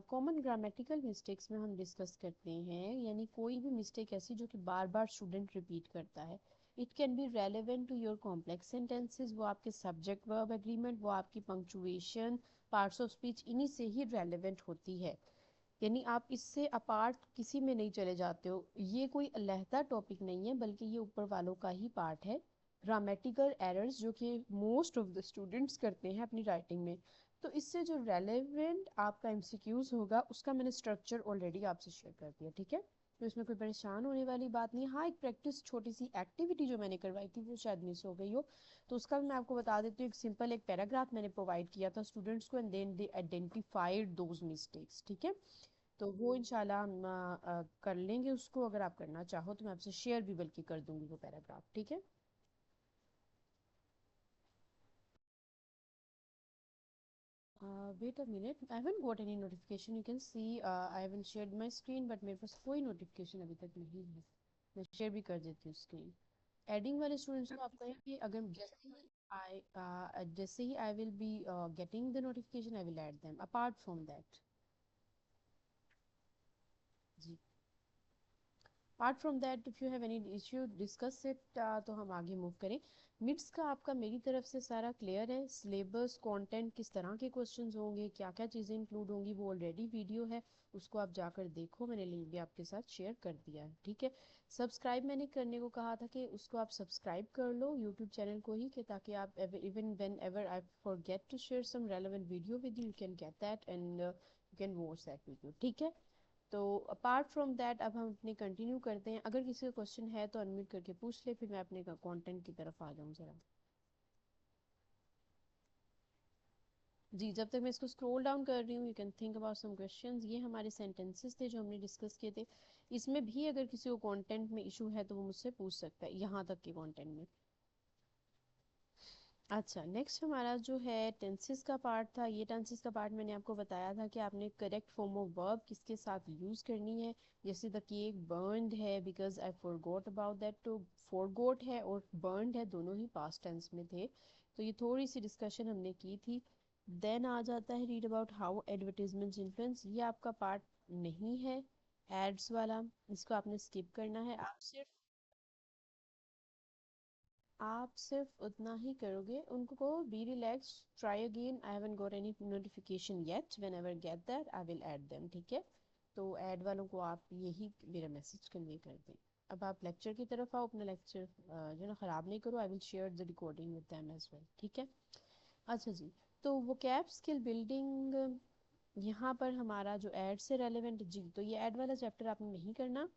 Common grammatical mistakes में हम discuss करते हैं, यानी कोई भी मिस्टेक ऐसी जो कि बार बार स्टूडेंट रिपीट करता है। It can be relevant to your complex sentences, वो आपके सब्जेक्ट वर्ब एग्रीमेंट, वो आपकी पंक्चुएशन, पार्ट्स ऑफ स्पीच, इन्हीं से ही रेलेवेंट होती है। यानी आप इससे अपार्ट किसी में नहीं चले जाते हो, ये कोई अलहदा टॉपिक नहीं है, बल्कि ये ऊपर वालों का ही पार्ट है। ग्रामेटिकल एरर्स जो कि मोस्ट ऑफ द स्टूडेंट्स करते हैं अपनी राइटिंग में, तो इससे जो रेलेवेंट आपका एमसीक्यूज होगा उसका मैंने स्ट्रक्चर ऑलरेडी आपसे शेयर कर दिया, ठीक है। तो इसमें कोई परेशान होने वाली बात नहीं। हाँ, एक प्रैक्टिस छोटी सी एक्टिविटी जो मैंने करवाई थी वो शायद मिस हो गई हो, तो उसका भी मैं आपको बता देती हूँ। एक सिंपल एक पैराग्राफ मैंने प्रोवाइड किया था स्टूडेंट्स को, and then they identified those mistakes, ठीक है। तो वो इंशाल्लाह हम कर लेंगे उसको, अगर आप करना चाहो तो मैं आपसे शेयर भी बल्कि कर दूंगी वो पैराग्राफ, ठीक है। Wait a minute, I haven't got any notification, you can see I haven't shared my screen, but मेरे पास कोई नोटिफिकेशन अभी तक नहीं है। मैं शेयर भी कर देती हूँ स्क्रीन। एडिंग वाले स्टूडेंट्स को आप कहें कि अगर जैसे ही I will be getting the notification I will add them, apart from that. जी, apart from that if you have any issue discuss it, तो हम आगे मूव करें। मिट्स का आपका मेरी तरफ से सारा क्लियर है। सिलेबस, कंटेंट, किस तरह के क्वेश्चंस होंगे, क्या क्या चीज़ें इंक्लूड होंगी, वो ऑलरेडी वीडियो है, उसको आप जाकर देखो, मैंने लिंक भी आपके साथ शेयर कर दिया है, ठीक है। सब्सक्राइब मैंने करने को कहा था कि उसको आप सब्सक्राइब कर लो यूट्यूब चैनल को ही, कि ताकि आप even whenever I forget to share some relevant video with you, you can get that and you can watch that video, ठीक है। तो अपार्ट फ्रॉम दैट अब हम अपने कंटिन्यू करते हैं। अगर किसी का क्वेश्चन है तो अनम्यूट करके पूछ ले, फिर मैं अपने कंटेंट की तरफ आ जाऊँ जरा। जी, जब तक मैं इसको स्क्रॉल डाउन कर रही हूँ, you can think about some questions. ये हमारे सेंटेंसेस थे जो हमने डिस्कस किए थे। इसमें भी अगर किसी को कंटेंट में इशू है तो वो मुझसे पूछ सकता है, यहाँ तक के कंटेंट में। अच्छा, नेक्स्ट हमारा जो है टेंसेस का पार्ट था। ये टेंसेस का पार्ट मैंने आपको बताया था कि आपने करेक्ट फॉर्म ऑफ वर्ब किसके साथ यूज़ करनी है। जैसे द केक बर्न्ड है, because I forgot about that, तो फॉरगॉट है और बर्न्ड है, दोनों ही पास्ट टेंस में थे। तो ये थोड़ी सी डिस्कशन हमने की थी। देन आ जाता है read about how advertisements influence. ये आपका पार्ट नहीं है, एड्स वाला, इसको आपने स्किप करना है। आप सिर्फ उतना ही करोगे, उनको be relax, try again, I haven't got any notification yet, whenever get that I will add them, ठीक है। तो ऐड वालों को आप यही मेरा मैसेज कन्वे कर दें। अब आप लेक्चर की तरफ आओ, अपना लेक्चर जो ना ख़राब नहीं करो। I will share the recording with them as well, ठीक है। अच्छा जी, तो वो कैप स्किल बिल्डिंग, यहाँ पर हमारा जो ऐड से रेलेवेंट, जी तो ये ऐड वाला चैप्टर आपने नहीं करना।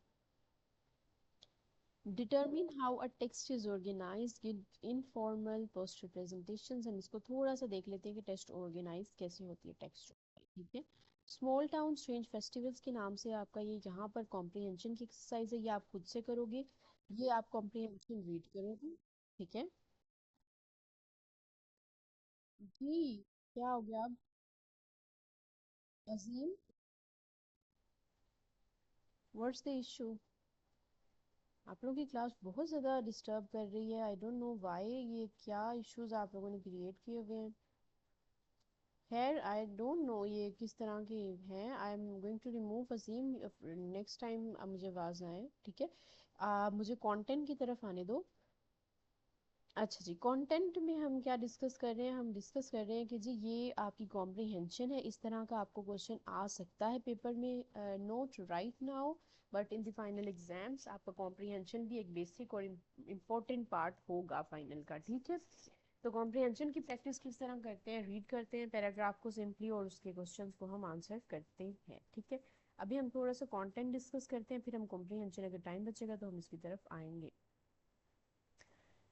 Determine how a text is organised, give informal post representations. हम इसको थोड़ा सा देख लेते हैं कि टेक्स्ट ऑर्गेनाइज कैसे होती है टेक्स्ट, ठीक है। स्मॉल टाउन स्ट्रेंज फेस्टिवल्स के नाम से आपका ये यहाँ पर कॉम्प्रिहेंशन की एक्सरसाइज है, ये आप खुद से करोगे। ये आप कॉम्प्रिहेंशन रीड करोगे, ठीक है। जी, क्या हो गया अब? अजीम, व्हाट्स द इशू? आप लोगों की क्लास बहुत ज़्यादा डिस्टर्ब कर रही है, आई डोंट नो व्हाई। ये क्या इश्यूज आप लोगों ने क्रिएट किए हुए हैं? खैर, आई डोंट नो ये किस तरह के हैं। I am going to remove Azeem next time, मुझे आवाज़ ना आए, ठीक है। मुझे कंटेंट की तरफ आने दो। अच्छा जी, कंटेंट में हम क्या डिस्कस कर रहे हैं? हम डिस्कस कर रहे हैं कि जी ये आपकी कॉम्प्रिहेंशन है, इस तरह का आपको क्वेश्चन आ सकता है पेपर में, note right now, but in the final exams आपका कॉम्प्रिहेंशन भी एक बेसिक और इम्पोर्टेंट पार्ट होगा फाइनल का, ठीक है। तो कॉम्प्रिहेंशन की प्रैक्टिस किस तरह करते हैं? रीड करते हैं पैराग्राफ को सिंपली, और उसके क्वेश्चंस को हम आंसर करते हैं, ठीक है। अभी हम थोड़ा सा कंटेंट डिस्कस करते हैं, फिर हम कॉम्प्रिहेंशन, अगर टाइम बचेगा तो हम इसकी तरफ आएंगे।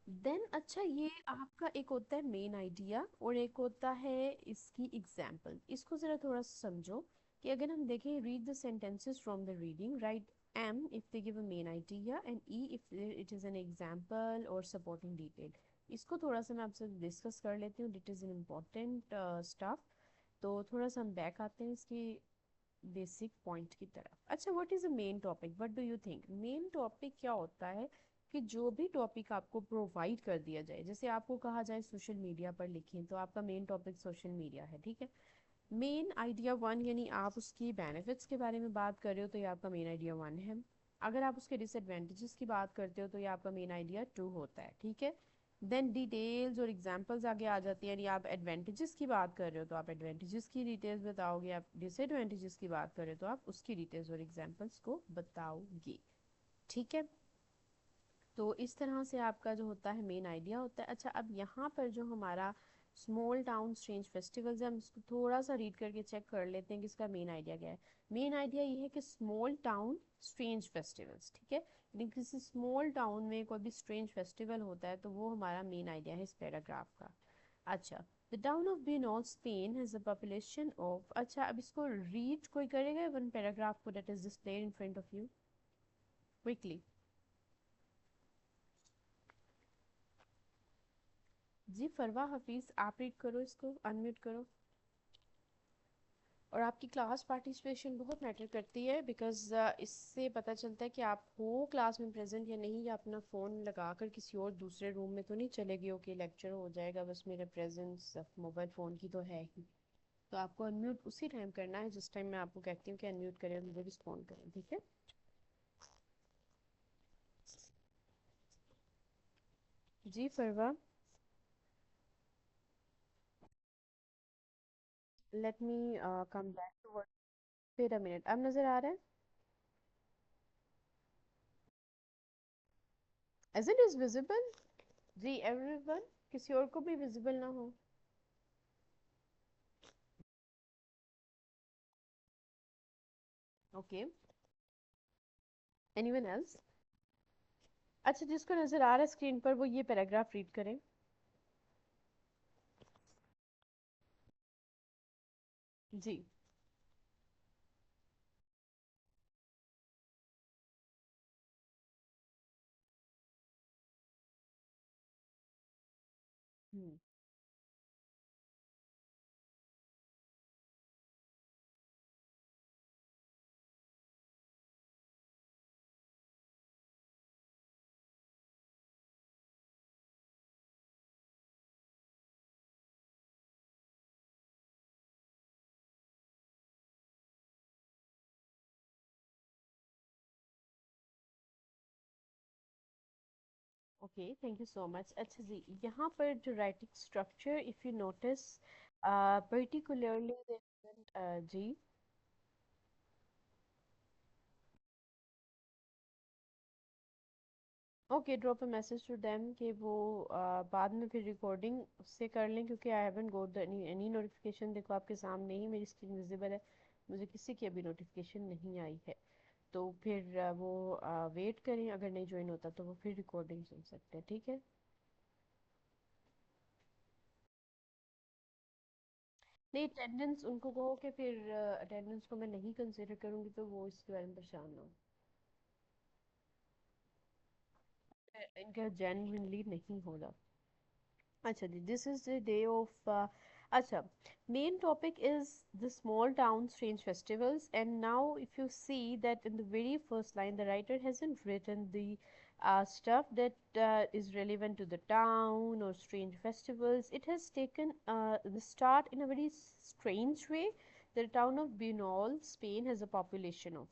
देन अच्छा, ये आपका एक होता है मेन आइडिया और एक होता है इसकी एग्जाम्पल। इसको ज़रा थोड़ा सा समझो कि अगर हम देखें, read the sentences from the reading, write M if they give a main idea and E if it is an example और सपोर्टिंग डिटेल। इसको थोड़ा सा मैं आपसे डिस्कस कर लेती हूँ, it is an important stuff. तो थोड़ा सा हम बैक आते हैं इसकी बेसिक पॉइंट की तरफ। अच्छा, what is a main topic? What do you think main topic क्या होता है? कि जो भी टॉपिक आपको प्रोवाइड कर दिया जाए, जैसे आपको कहा जाए सोशल मीडिया पर लिखें, तो आपका मेन टॉपिक सोशल मीडिया है, ठीक है। मेन आइडिया वन यानी आप उसकी बेनिफिट्स के बारे में बात कर रहे हो तो ये आपका मेन आइडिया वन है। अगर आप उसके डिसएडवांटेजेस की बात करते हो तो ये आपका मेन आइडिया टू होता है, ठीक है। देन डिटेल्स और एग्जांपल्स आगे आ जाती हैं, यानी आप एडवांटेजेस की बात कर रहे हो तो आप एडवांटेजेस की डिटेल्स बताओगे, आप डिसएडवांटेजेस की बात कर रहे हो तो आप उसकी डिटेल्स और एग्जांपल्स को बताओगे, ठीक है। तो इस तरह से आपका जो होता है मेन आइडिया होता है। अच्छा, अब यहाँ पर जो हमारा स्मॉल टाउन स्ट्रेंज फेस्टिवल्स है, हम इसको थोड़ा सा रीड करके चेक कर लेते हैं कि इसका मेन आइडिया क्या है। मेन आइडिया ये है कि स्मॉल टाउन स्ट्रेंज फेस्टिवल्स, ठीक है, यानी किसी स्मॉल टाउन में कोई भी स्ट्रेंज फेस्टिवल होता है तो वो हमारा मेन आइडिया है इस पैराग्राफ का। अच्छा, the town of Buñol Spain has a population of, अच्छा अब इसको रीड कोई करेगा वन पैराग्राफ को that is displayed in front of you quickly. जी फरवा हफीज, आप रीड करो, इसको अनम्यूट करो। और आपकी क्लास पार्टिसिपेशन बहुत मैटर करती है, बिकॉज इससे पता चलता है कि आप हो क्लास में प्रेजेंट या नहीं, या अपना फ़ोन लगाकर किसी और दूसरे रूम में तो नहीं चले गए हो कि लेक्चर हो जाएगा बस मेरे प्रेजेंस मोबाइल फ़ोन की तो है ही। तो आपको अनम्यूट उसी टाइम करना है जिस टाइम मैं आपको कहती हूँ कि अनम्यूट करें और मुझे रिस्पॉन्ड करें, ठीक है। जी Farwa, let me come back to word. Wait a minute, अब नज़र आ रहा है? As it is visible? जी एवरीवन, किसी और को भी विजिबल ना हो? Okay, anyone else? अच्छा, जिसको नजर आ रहा है स्क्रीन पर वो ये पैराग्राफ रीड करें। जी। Hmm. Okay, thank you so much. अच्छा जी, यहाँ पर जो writing structure if you notice particularly जी। Okay, drop a message to them कि वो बाद में फिर रिकॉर्डिंग से कर लें, क्योंकि आई हैवंट गॉट एनी नोटिफिकेशन। देखो आपके सामने ही मेरी स्क्रीन विजिबल है, मुझे किसी की अभी नोटिफिकेशन नहीं आई है। तो फिर वो वेट करें, अगर नहीं ज्वाइन होता तो वो फिर रिकॉर्डिंग सुन सकते हैं, ठीक है। नहीं, अटेंडेंस उनको कहो कि फिर अटेंडेंस को मैं नहीं कंसिडर करूंगी तो वो इसके बारे में परेशान ना हो। इनका जेन्युइनली नहीं हो रहा। अच्छा जी, this is the day of, अच्छा, main topic is the small town strange festivals, and now if you see that in the very first line the writer hasn't written the stuff that is relevant to the town or strange festivals. It has taken the start in a very strange way. The town of Bunol, Spain has a population of,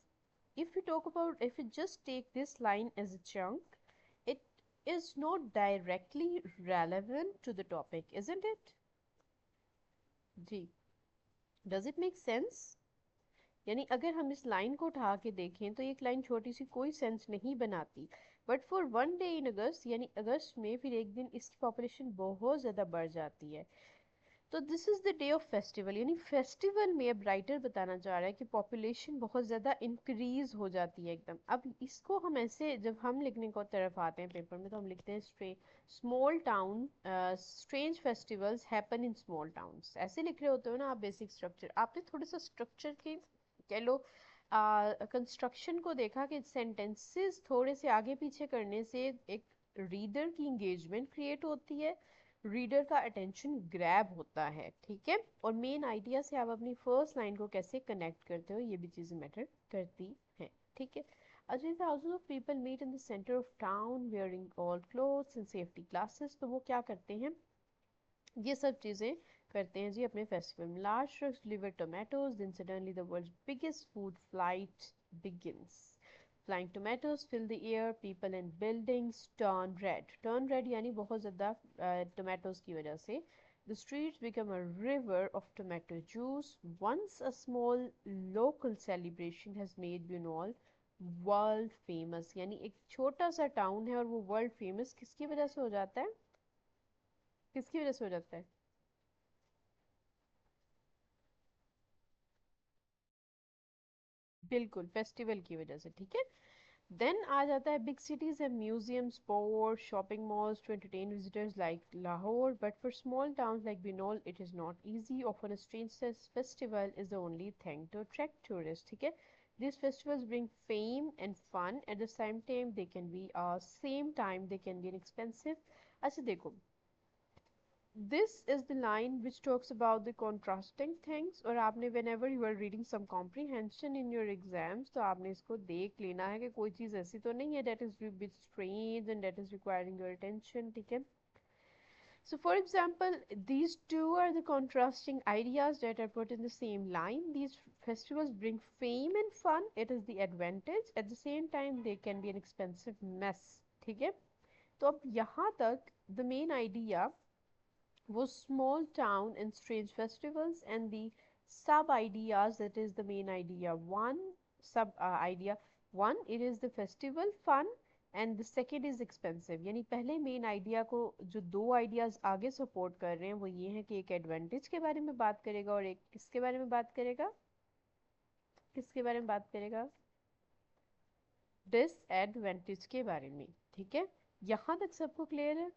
if we talk about, if we just take this line as a chunk, it is not directly relevant to the topic, isn't it? जी, does it make sense? यानी अगर हम इस line को उठा के देखें तो एक लाइन छोटी सी कोई सेंस नहीं बनाती, but for one day in August, यानी अगस्त में फिर एक दिन इसकी पॉपुलेशन बहुत ज़्यादा बढ़ जाती है। तो this is the day of festival, यानी फेस्टिवल में अब राइटर बताना चाह रहा है कि पॉपुलेशन बहुत ज़्यादा इंक्रीज हो जाती है एकदम। अब इसको हम ऐसे जब हम लिखने को तरफ आते हैं पेपर में तो हम लिखते हैं small town strange festivals happen in small towns, ऐसे लिख रहे होते हो ना आप बेसिक स्ट्रक्चर। आपने थोड़ा सा स्ट्रक्चर के कह लो कंस्ट्रक्शन को देखा कि सेंटेंसेस थोड़े से आगे पीछे करने से एक रीडर की इंगेजमेंट क्रिएट होती है, रीडर का अटेंशन ग्रैब होता है, ठीक है। और मेन आइडिया से आप अपनी फर्स्ट लाइन को कैसे कनेक्ट करते हो ये भी चीज़ें मैटर करती हैं, ठीक है। Ajay, thousands of people meet in the center of town wearing old clothes and safety glasses, तो वो क्या करते हैं, ये सब चीज़ें करते हैं जी अपने फेस्टिवल में. Large trucks deliver tomatoes, then suddenly the world's biggest food flight begins. Flying tomatoes fill the air, people and buildings turn red. Turn red यानी बहुत ज़्यादा tomatoes की वजह से. The streets become a river of tomato juice. Once a small local celebration has made Bunol world famous. यानी एक छोटा सा टाउन है और वो वर्ल्ड फेमस किसकी वजह से हो जाता है? किसकी वजह से हो जाता है? बिल्कुल फेस्टिवल की वजह से. ठीक है. देन आ जाता है big cities and museums, sport, shopping malls to entertain visitors like Lahore. But for small towns like Buñol it is not easy. Often a strange festival is the only thing to attract tourist. ठीक है. These festivals bring fame and fun at the same time. They can be same time they can be inexpensive. अच्छा देखो, this is the line which talks about the contrasting things. और आपने whenever you are reading some comprehension in your exams तो आपने इसको देख लेना है कि कोई चीज़ ऐसी तो नहीं है that is a bit strange and that is requiring your attention. ठीक है. So for example, these two are the contrasting ideas that are put in the same line. These festivals bring fame and fun. It is the advantage. At the same time, they can be an expensive mess. ठीक है. तो अब यहाँ तक the main idea was small town and strange festivals, and the sub ideas, that is the main idea one, sub idea one, it is the festival fun and the second is expensive. यानी पहले main idea को जो दो ideas आगे support कर रहे हैं वो ये है कि एक एडवांटेज के बारे में बात करेगा और एक किसके बारे में बात करेगा? किसके बारे में बात करेगा? डिसएडवांटेज के बारे में. ठीक है. यहाँ तक सबको क्लियर है?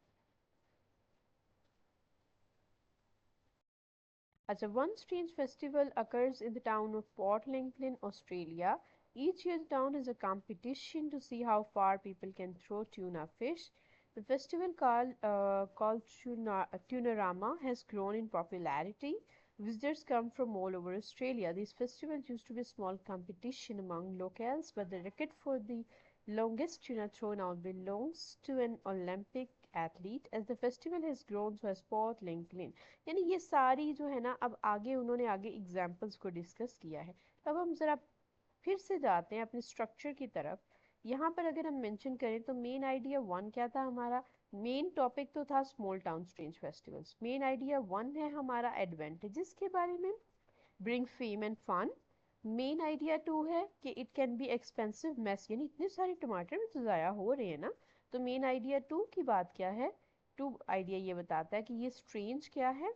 As a one strange festival occurs in the town of Port Lincoln, Australia. Each year the town has a competition to see how far people can throw tuna fish. The festival called Tunarama has grown in popularity. Visitors come from all over Australia. These festivals used to be a small competition among locals, but the record for the longest tuna throw now belongs to an Olympic athlete. As the festival has grown, so has Port Lincoln. यानी ये सारी जो है ना अब आगे उन्होंने आगे एग्जाम्पल्स को डिस्कस किया है. अब हम जरा फिर से जाते हैं अपने स्ट्रक्चर की तरफ. यहाँ पर अगर हम मेंशन करें तो मेन आइडिया वन क्या था हमारा? मेन टॉपिक तो था small town strange festivals. Main idea one है हमारा एडवांटेजेस के बारे में, bring fame and fun. Main idea two है कि it can be expensive mess, यानी इतने सारे टमाटर भी तो ज़ाया हो रहे हैं ना. तो मेन आइडिया टू की बात क्या है? टू आइडिया ये बताता है कि ये स्ट्रेंज क्या है,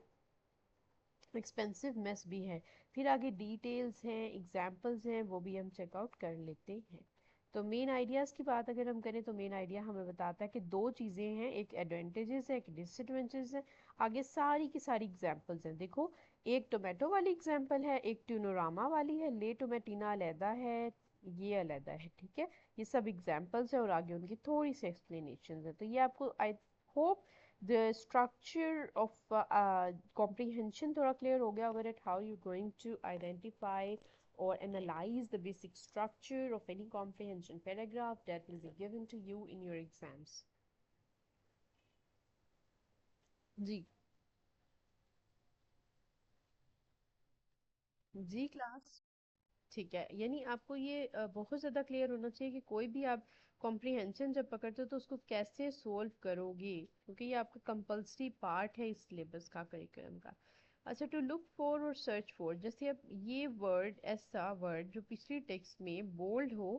एक्सपेंसिव मेस भी है. फिर आगे डिटेल्स हैं, एग्जाम्पल्स हैं, वो भी हम चेकआउट कर लेते हैं. तो मेन आइडियाज़ की बात अगर हम करें तो मेन आइडिया हमें बताता है कि दो चीज़ें हैं, एक एडवांटेजेस है एक डिसएडवांटेजेस है. आगे सारी की सारी एग्जाम्पल्स हैं. देखो, एक टोमेटो वाली एग्जाम्पल है, एक ट्यूनोरामा वाली है, ले टोमेटिना अलहदा है, ये अलहदा है. ठीक है. ये सब एग्जाम्पल्स है और आगे उनकी थोड़ी सी एक्सप्लेनेशन है. तो ये आपको I hope the structure of comprehension थोड़ा clear हो गया होगा that how you going to identify or analyze the basic structure of any comprehension paragraph that will be given to you in your exams. जी. जी class. ठीक है. यानी आपको ये बहुत ज़्यादा क्लियर होना चाहिए कि कोई भी आप कॉम्प्रिहेंशन जब पकड़ते हो तो उसको कैसे सोल्व करोगे, क्योंकि ये आपका कंपल्सरी पार्ट है इस सिलेबस का, करिकुलम का. अच्छा, टू लुक फॉर और सर्च फॉर, जैसे अब ये वर्ड, ऐसा वर्ड जो पिछली टेक्स्ट में बोल्ड हो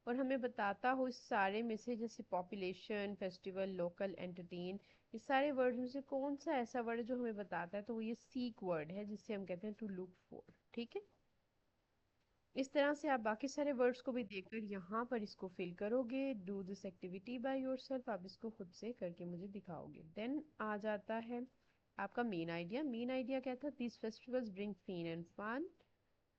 और हमें बताता हो इस सारे में से, जैसे पॉपुलेशन, फेस्टिवल, लोकल, एंटरटेन, इस सारे वर्ड में से कौन सा ऐसा वर्ड है जो हमें बताता है, तो वो ये सीक वर्ड है जिससे हम कहते हैं टू लुक फॉर. ठीक है. इस तरह से आप बाकी सारे वर्ड्स को भी देखकर यहाँ पर इसको फिल करोगे. Do this activity by yourself, आप इसको खुद से करके मुझे दिखाओगे. देन आ जाता है आपका मेन आइडिया. मेन आइडिया क्या था? This festivals bring fun and fun.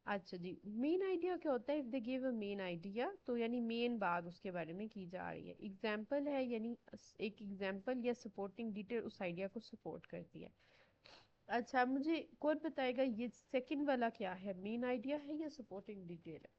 अच्छा जी, मेन आइडिया क्या होता है? If they give a main idea तो यानी मेन बात उसके बारे में की जा रही है. एग्जाम्पल है यानी एक एग्जाम्पल या सपोर्टिंग डिटेल उस आइडिया को सपोर्ट करती है. अच्छा, मुझे कौन बताएगा ये सेकंड वाला क्या है, मेन आइडिया है या सपोर्टिंग डिटेल है?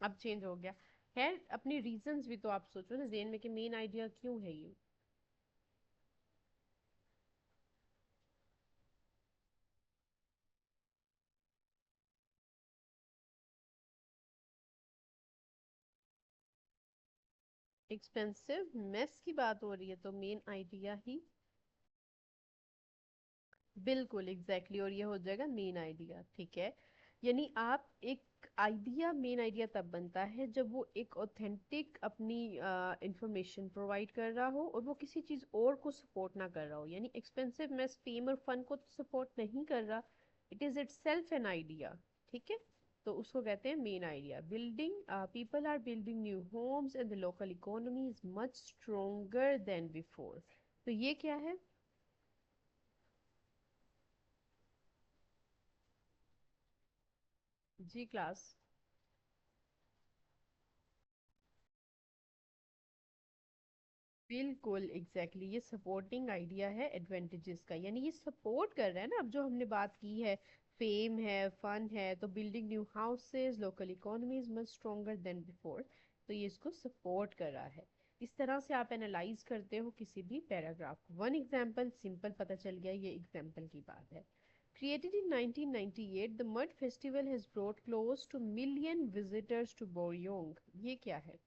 अब चेंज हो गया। खैर अपनी रीजंस भी तो आप सोचो ना जेन में कि मेन आइडिया क्यों है ये। एक्सपेंसिव मेस की बात हो रही है तो मेन आइडिया ही। बिल्कुल एग्जैक्टली और ये हो जाएगा मेन आइडिया, ठीक है। यानी आप एक आइडिया, मेन आइडिया तब बनता है जब वो एक ऑथेंटिक अपनी इंफॉर्मेशन प्रोवाइड कर रहा हो और वो किसी चीज और को सपोर्ट ना कर रहा हो। यानी एक्सपेंसिव मैस फेम और फन को तो सपोर्ट नहीं कर रहा, it is itself an idea, ठीक है। तो उसको कहते हैं main idea. Building, people are building new homes and the local economy is much stronger than before. तो ये क्या है? जी क्लास। बिल्कुल एग्जैक्टली ये सपोर्टिंग आइडिया है एडवांटेजेस का, यानी ये सपोर्ट कर रहा है ना। अब जो हमने बात की है, फेम है, फन है, तो building new houses, local economy is much stronger than before, तो ये इसको सपोर्ट कर रहा है। इस तरह से आप एनालाइज करते हो किसी भी पैराग्राफ को। वन एग्जांपल सिंपल पता चल गया, ये एग्जांपल की बात है। Created in 1998, the Mud Festival has brought close to million visitors to Boryong। ये क्या है?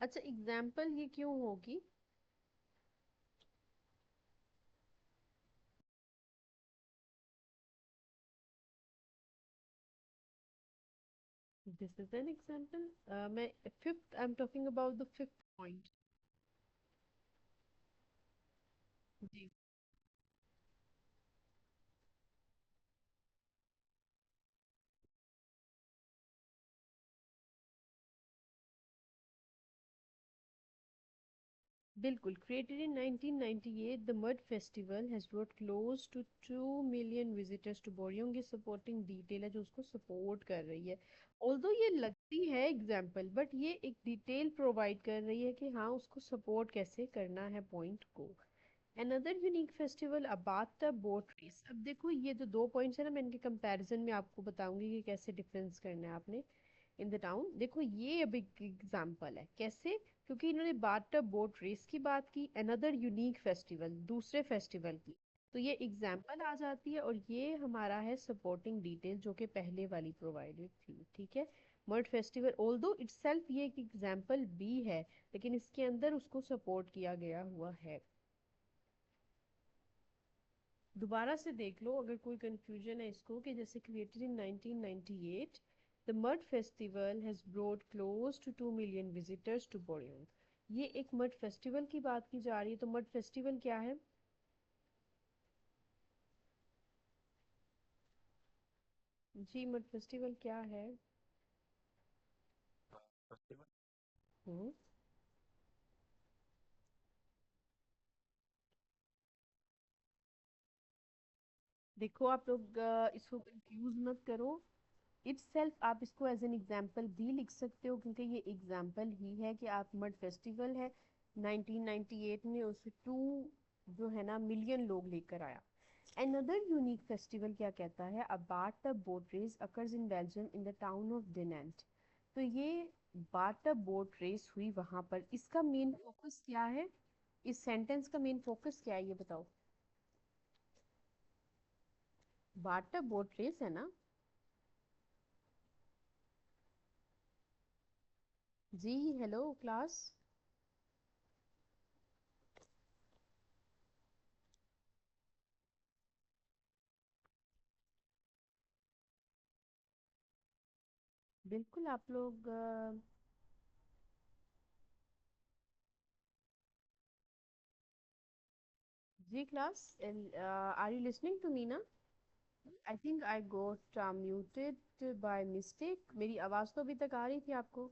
अच्छा एग्जाम्पल ये क्यों होगी? This is an example. मैं fifth, I am talking about the fifth point. जी बिल्कुल। Created in 1998, the Mud Festival has brought close to 2 million visitors to Boryong। ये सपोर्टिंग डिटेल है जो उसको सपोर्ट कर रही है। ऑल्दो ये लगती है एग्जाम्पल, बट ये एक डिटेल प्रोवाइड कर रही है कि हाँ उसको सपोर्ट कैसे करना है पॉइंट को। Another unique festival, Abata boat race। अब देखो ये जो दो पॉइंट्स है ना, मैं इनके कंपैरिजन में आपको बताऊंगी कि कैसे डिफरेंस करना है आपने। इन द टाउन, देखो ये अब एक एग्जाम्पल है कैसे, क्योंकि इन्होंने बाथ बोट रेस की बात की, अनदर यूनिक फेस्टिवल, दूसरे फेस्टिवल की। तो ये एग्जाम्पल आ जाती है और ये हमारा है सपोर्टिंग डिटेल जो कि पहले वाली प्रोवाइडेड थी, ठीक है। मर्ड फेस्टिवल ऑल्दो इटसेल्फ ये एक एग्जाम्पल भी है, लेकिन इसके अंदर उसको सपोर्ट किया गया हुआ है। दोबारा से देख लो अगर कोई कंफ्यूजन है इसको, कि जैसे created in 1998, the mud festival has brought close to 2 million visitors to Boryeong. ये एक मड फेस्टिवल की बात की जा रही है, तो मड फेस्टिवल क्या है? जी मड फेस्टिवल क्या है? हम्म। देखो आप लोग इसको कंफ्यूज मत करो। इटसेल्फ आप इसको एज एन एग्जाम्पल भी लिख सकते हो, क्योंकि ये एग्जाम्पल ही है कि आप मड फेस्टिवल है 1998 में उसे 2 जो है ना मिलियन लोग लेकर आया। Another unique festival क्या कहता है, a bathtub boat race occurs in Belgium in the town of Dinant। तो ये bathtub boat race हुई वहां पर, इसका मेन फोकस क्या है? इस सेंटेंस का मेन फोकस क्या है ये बताओ। bathtub boat race है ना? जी हेलो क्लास। बिल्कुल आप लोग जी class, are you listening to me ना? I think I got muted by mistake. मेरी आवाज तो अभी तक आ रही थी आपको?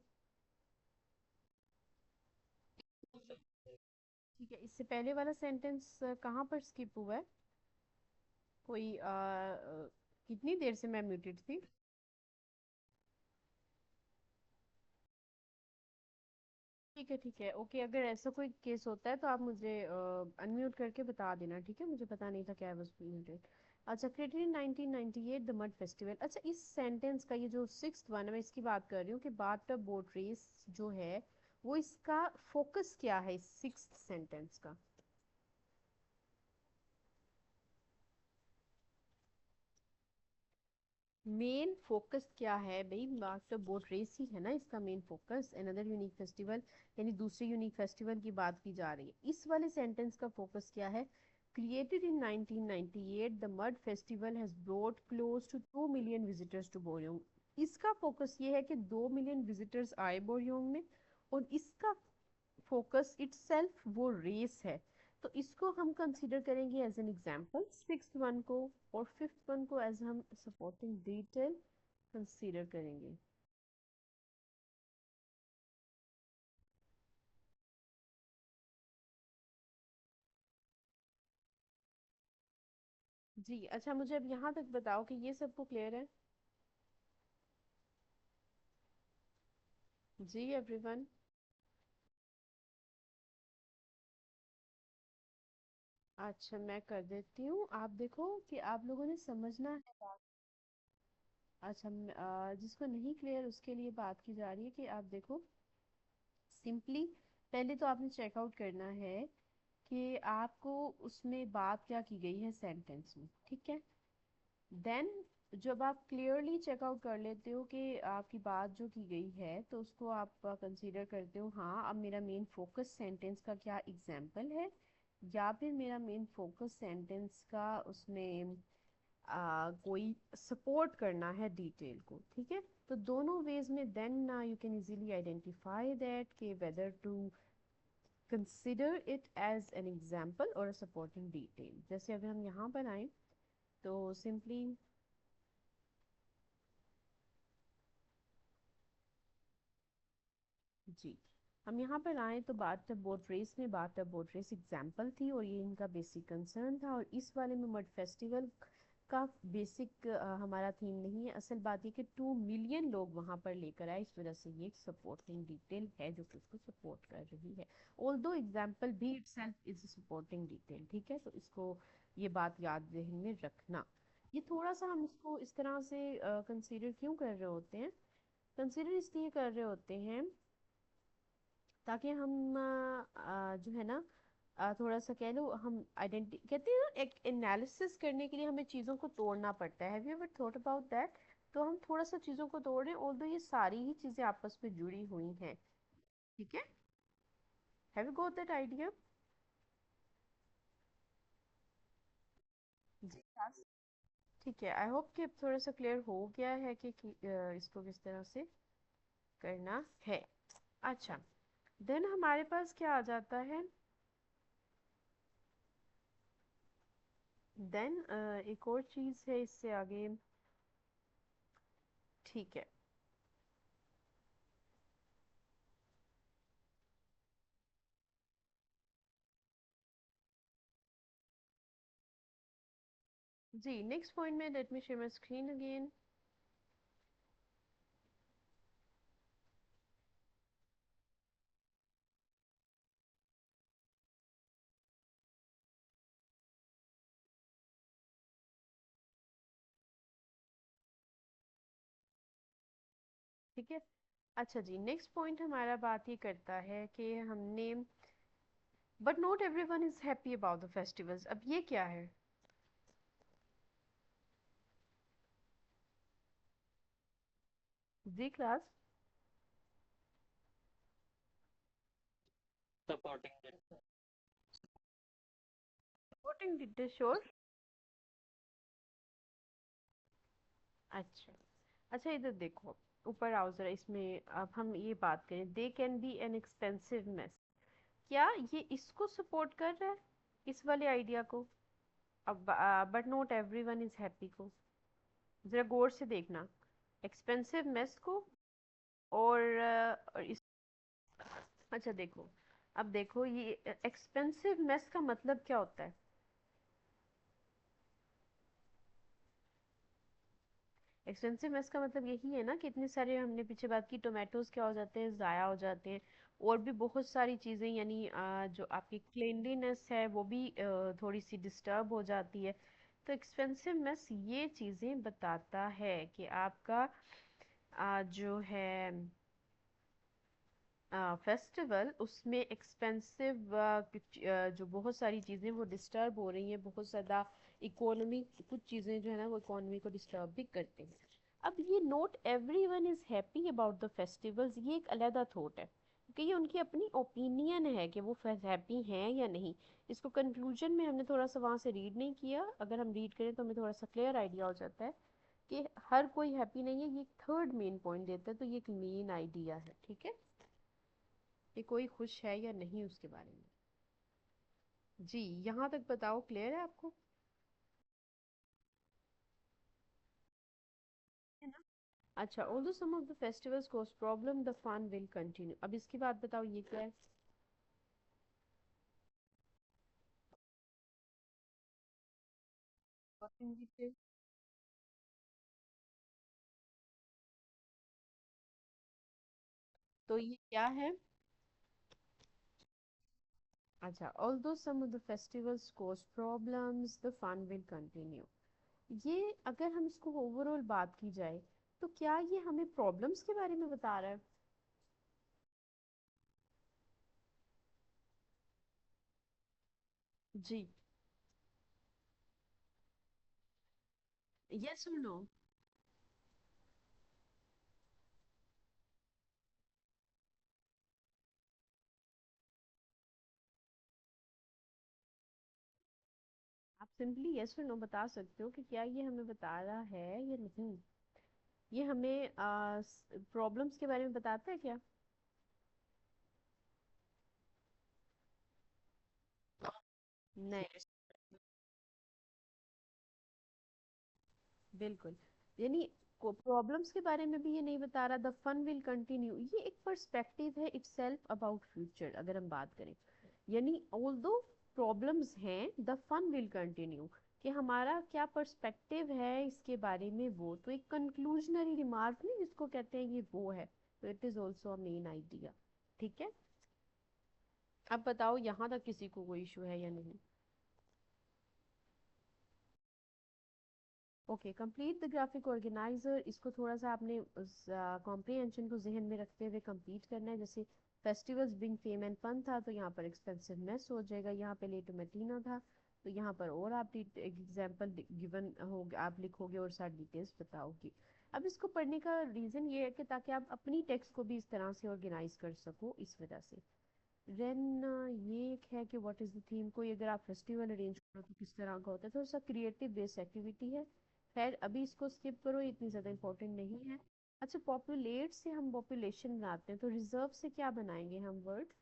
ठीक है, इससे पहले वाला सेंटेंस कहाँ पर स्किप हुआ है? कोई कितनी देर से मैं म्यूटेड थी? ठीक है ओके, अगर ऐसा कोई केस होता है तो आप मुझे अनम्यूट करके बता देना, ठीक है, मुझे पता नहीं था क्या was muted। अच्छा, created in 1998 the mud festival. अच्छा, इस सेंटेंस का ये जो सिक्स्थ वन है, मैं इसकी बात कर रही हूँ कि बाथटब बोट रेस जो है वो इसका फोकस क्या है इस सिक्स्थ सेंटेंस का। मेन फोकस क्या है भाई, मास्टर बोट रेस ही है ना इसका main focus. Another unique festival यानी दूसरे यूनिक फेस्टिवल की बात की जा रही है। इस वाले सेंटेंस का फोकस क्या है? Created in 1998 the mud festival has brought close to 2 million visitors to Boryeong. इसका फोकस ये है कि 2 मिलियन विजिटर्स आए बोरियोंग में, और इसका फोकस इटसेल्फ वो रेस है। तो इसको हम कंसीडर करेंगे as an example sixth one को, और फिफ्थ वन को एज हम सपोर्टिंग डिटेल कंसीडर करेंगे। जी अच्छा, मुझे अब यहाँ तक बताओ कि ये सबको क्लियर है? जी एवरीवन। अच्छा, मैं कर देती हूँ, आप देखो कि आप लोगों ने समझना है बात। अच्छा, जिसको नहीं क्लियर उसके लिए बात की जा रही है कि आप देखो, सिंपली पहले तो आपने चेकआउट करना है कि आपको उसमें बात क्या की गई है सेंटेंस में, ठीक है। देन जब आप क्लियरली चेकआउट कर लेते हो कि आपकी बात जो की गई है, तो उसको आप कंसीडर करते हो, हाँ अब मेरा मेन फोकस सेंटेंस का क्या एग्जाम्पल है, या फिर मेरा मेन फोकस सेंटेंस का उसमें कोई सपोर्ट करना है डिटेल को, ठीक है। तो दोनों वेज में then you can easily identify that कि whether to consider it as an example और अ सपोर्टिंग डिटेल। जैसे अगर हम यहाँ पर आए तो सिंपली, जी हम यहाँ पर आए तो बाथटब बोट रेस में बाथटब बोट रेस एग्जाम्पल थी और ये इनका बेसिक कंसर्न था, और इस वाले में मड फेस्टिवल का बेसिक हमारा थीम नहीं है। असल बात ये कि 2 मिलियन लोग वहां पर लेकर आए, इस वजह से ये एक सपोर्टिंग डिटेल है जो कि उसको सपोर्ट कर रही है। ऑल्दो एग्जाम्पल भी इटसेल्फ इज सपोर्टिंग डिटेल, ठीक है, तो इसको ये बात याद जहन में रखना। ये थोड़ा सा हम इसको इस तरह से कंसीडर क्यों कर रहे होते हैं? कंसीडर इसलिए कर रहे होते हैं ताकि हम जो है ना थोड़ा सा कह लो, हम आइडेंटि कहते हैं ना, एक एनालिसिस करने के लिए हमें चीज़ों को तोड़ना पड़ता है। Have you ever thought about that? तो हम थोड़ा सा चीज़ों को तोड़ रहे हैं, ऑल्दो ये सारी ही चीज़ें आपस में जुड़ी हुई हैं, ठीक है। Have you got that idea? जी yes. ठीक है, आई होप कि अब थोड़ा सा क्लियर हो गया है कि इसको किस तरह से करना है। अच्छा, देन हमारे पास क्या आ जाता है? देन एक और चीज़ है इससे आगे, ठीक है। जी नेक्स्ट पॉइंट में, let me share my screen again. ठीक है। अच्छा जी, नेक्स्ट पॉइंट हमारा बात ये करता है कि हमने, but not everyone is happy about the festivals. अब ये क्या है? जी क्लास। Voting detail sure. अच्छा, अच्छा इधर देखो, ऊपर आओ जरा, इसमें अब हम ये बात करें, they can be an expensive mess. क्या ये इसको सपोर्ट कर रहा है, इस वाले आइडिया को? अब but not everyone is happy को जरा गौर से देखना, एक्सपेंसिव मेस को और इस, अच्छा देखो, अब देखो ये एक्सपेंसिव मेस का मतलब क्या होता है? एक्सपेंसिव मेस का मतलब यही है ना कि इतने सारे, हमने पीछे बात की, टोमेटोज क्या हो जाते हैं, ज़ाया हो जाते हैं, और भी बहुत सारी चीज़ें, यानी जो आपकी क्लीनलीनेस है वो भी थोड़ी सी डिस्टर्ब हो जाती है। तो एक्सपेंसिवनेस ये चीज़ें बताता है कि आपका जो है फेस्टिवल, उसमें एक्सपेंसिव जो बहुत सारी चीज़ें वो डिस्टर्ब हो रही हैं, बहुत ज़्यादा इकोनॉमी, कुछ चीज़ें जो है ना वो इकोनॉमी को डिस्टर्ब भी करते हैं। अब ये note everyone is happy about the festivals, ये एक अलहदा थॉट है, क्योंकि ये उनकी अपनी ओपिनियन है कि वो हैप्पी हैं या नहीं। इसको कंक्लूजन में हमने थोड़ा सा वहाँ से रीड नहीं किया, अगर हम रीड करें तो हमें थोड़ा सा क्लियर आइडिया हो जाता है कि हर कोई हैप्पी नहीं है। ये थर्ड मेन पॉइंट देता है, तो ये एक मेन आइडिया है, ठीक है, कि कोई खुश है या नहीं उसके बारे में। जी, यहाँ तक बताओ, क्लियर है आपको? है ना? अच्छा, although some of the festivals cause problem the fun will continue. अब इसकी बात बताओ, ये क्या है? तो ये क्या है? अच्छा, although some of the festivals cause problems the fun will continue. ये अगर हम इसको ओवरऑल बात की जाए, तो क्या ये हमें प्रॉब्लम्स के बारे में बता रहा है? जी, यस और नो? आप सिंपली यस और नो बता सकते हो कि क्या ये हमें बता रहा है या नहीं। ये हमें प्रॉब्लम्स के बारे में बताता है क्या? नहीं, बिल्कुल। यानी प्रॉब्लम्स के बारे में भी ये नहीं बता रहा। द फन विल कंटिन्यू, ये एक पर्सपेक्टिव है इटसेल्फ अबाउट फ्यूचर, अगर हम बात करें। यानी ऑल्दो प्रॉब्लम्स हैं, द फन विल कंटिन्यू, कि हमारा क्या पर्सपेक्टिव है इसके बारे में, वो तो एक कंक्लूजनरी रिमार्क नहीं जिसको कहते हैं, ये वो है। तो it is also a main idea, ठीक है। अब बताओ यहाँ तक किसी को कोई इशू है या नहीं? Okay, complete the graphic organiser, इसको थोड़ा सा आपने उस कॉम्प्रिहेंशन को जहन में रखते हुए कंप्लीट करना है। जैसे festivals being fame and fun था, तो यहाँ पर एक्सपेंसिवनेस हो जाएगा। यहाँ पे लेटो मेटिना था, तो यहाँ पर और आप एग्जाम्पल गिवन हो, आप लिखोगे और साथ डिटेल्स बताओगे। अब इसको पढ़ने का रीज़न ये है कि ताकि आप अपनी टेक्स्ट को भी इस तरह से ऑर्गेनाइज कर सको, इस वजह से। देन ये एक है कि व्हाट इज द थीम, कोई अगर आप फेस्टिवल अरेंज करो तो किस तरह का होता है, थोड़ा सा क्रिएटिव बेस्ड एक्टिविटी है। खैर अभी इसको स्किप करो, इतनी ज़्यादा इंपॉर्टेंट नहीं है। अच्छा, पॉपुलेट से हम पॉपुलेशन बनाते हैं, तो रिजर्व से क्या बनाएंगे हम वर्ड?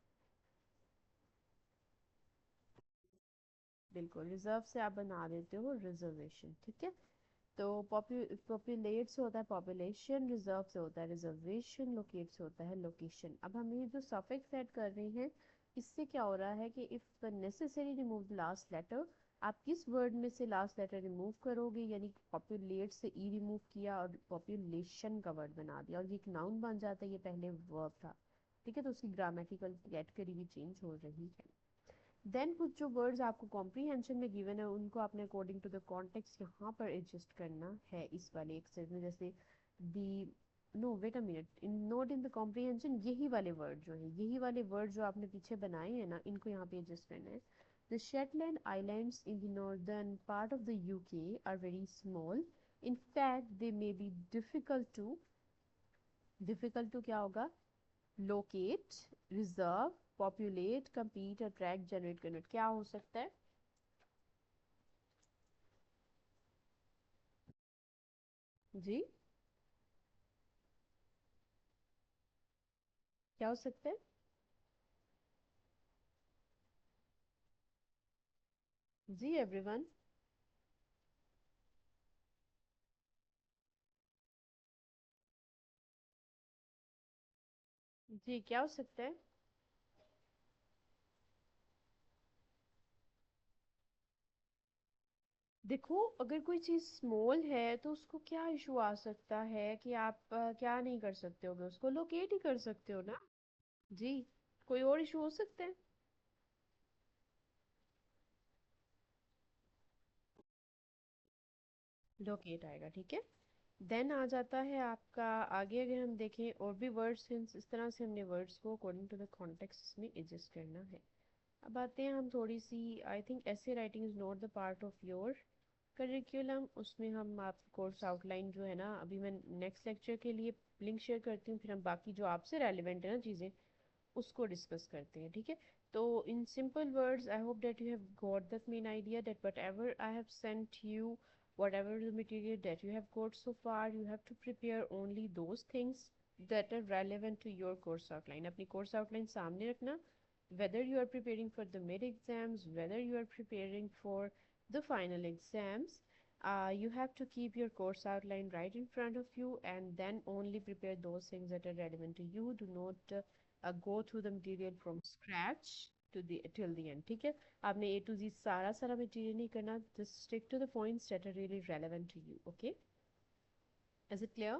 बिल्कुल, रिजर्व से आप बना देते हो रिजर्वेशन, ठीक है। तो पॉपुलेट से होता है पॉपुलेशन, रिजर्व से होता है रिजर्वेशन, लोकेट से होता है लोकेशन। अब हम ये जो सफिक्स ऐड कर रहे हैं, इससे क्या हो रहा है कि if necessary remove the last letter, आप किस वर्ड में से लास्ट लेटर रिमूव करोगे, यानी पॉपुलेट से ई रिमूव किया और पॉपुलेशन का वर्ड बना दिया, और ये एक नाउन बन जाता है, ये पहले वर्ब था, ठीक है। तो उसकी ग्रामेटिकल कैटेगरी भी चेंज हो रही है। देन कुछ जो वर्ड्स आपको कॉम्प्रीहेंशन में गिवन है, उनको आपने अकॉर्डिंग टू द कॉन्टेक्स्ट यहाँ पर एडजस्ट करना है, इस वाले एक्सरसाइज में। जैसे the, no wait a minute, in note in the comprehension, यही वाले वर्ड जो है, यही वाले वर्ड जो आपने पीछे बनाए हैं ना, इनको यहाँ पे एडजस्ट करना है। The Shetland islands in the northern part of the UK are very small, in fact they may be difficult to क्या होगा? Locate, reserve, populate, compete, attract, generate, convert, क्या हो सकता है? जी, क्या हो सकता है? जी एवरीवन। जी, क्या हो सकता है? देखो, अगर कोई चीज स्मॉल है तो उसको क्या इशू आ सकता है कि आप क्या नहीं कर सकते होगे, उसको लोकेट ही कर सकते हो ना। जी, कोई और इशू हो सकता है? लोकेट आएगा, ठीक है। देन आ जाता है आपका, आगे अगर हम देखें और भी वर्ड्स, इस तरह से हमने वर्ड्स को अकॉर्डिंग टू द कॉन्टेक्स्ट में एडजस्ट करना है। अब आते हैं हम थोड़ी सी, आई थिंक ऐसे writing is not the part of your curriculum, उसमें हम आप कोर्स आउटलाइन जो है ना, अभी मैं नेक्स्ट लेक्चर के लिए लिंक शेयर करती हूँ, फिर हम बाकी जो आपसे रेलिवेंट है ना चीज़ें उसको डिस्कस करते हैं, ठीक है। तो in simple words I hope that you have got that main idea that what ever I have sent you, whatever the material that you have got so far, you have to prepare only those things that are relevant to your course outline. अपनी course outline सामने रखना, whether you are preparing for the mid exams, whether you are preparing for the final exams, you have to keep your course outline right in front of you and then only prepare those things that are relevant to you. Do not go through the material from scratch to the till the end, ठीक है। आपने ए to जी सारा सारा material नहीं करना, just stick to the points that are really relevant to you, okay. Is it clear?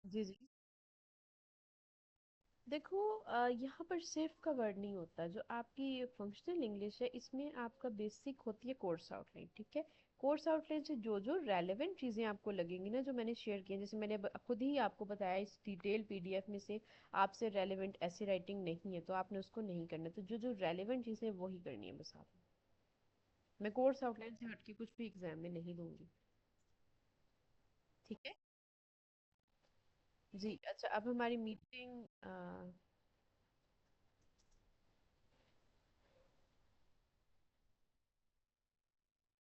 जी जी। देखो यहाँ पर सिर्फ का वर्ड नहीं होता, जो आपकी फंक्शनल इंग्लिश है इसमें आपका बेसिक होती है कोर्स आउटलाइन, ठीक है। कोर्स आउटलाइन से जो जो रेलेवेंट चीज़ें आपको लगेंगी ना, जो मैंने शेयर की हैं, जैसे मैंने खुद ही आपको बताया इस डिटेल पीडीएफ में से आपसे रेलेवेंट ऐसी राइटिंग नहीं है तो आपने उसको नहीं करना, तो जो जो रेलेवेंट चीज़ें वही करनी है बस आपने। मैं कोर्स आउटलाइन से हटके कुछ भी एग्जाम में नहीं दूंगी, ठीक है। जी अच्छा, अब हमारी मीटिंग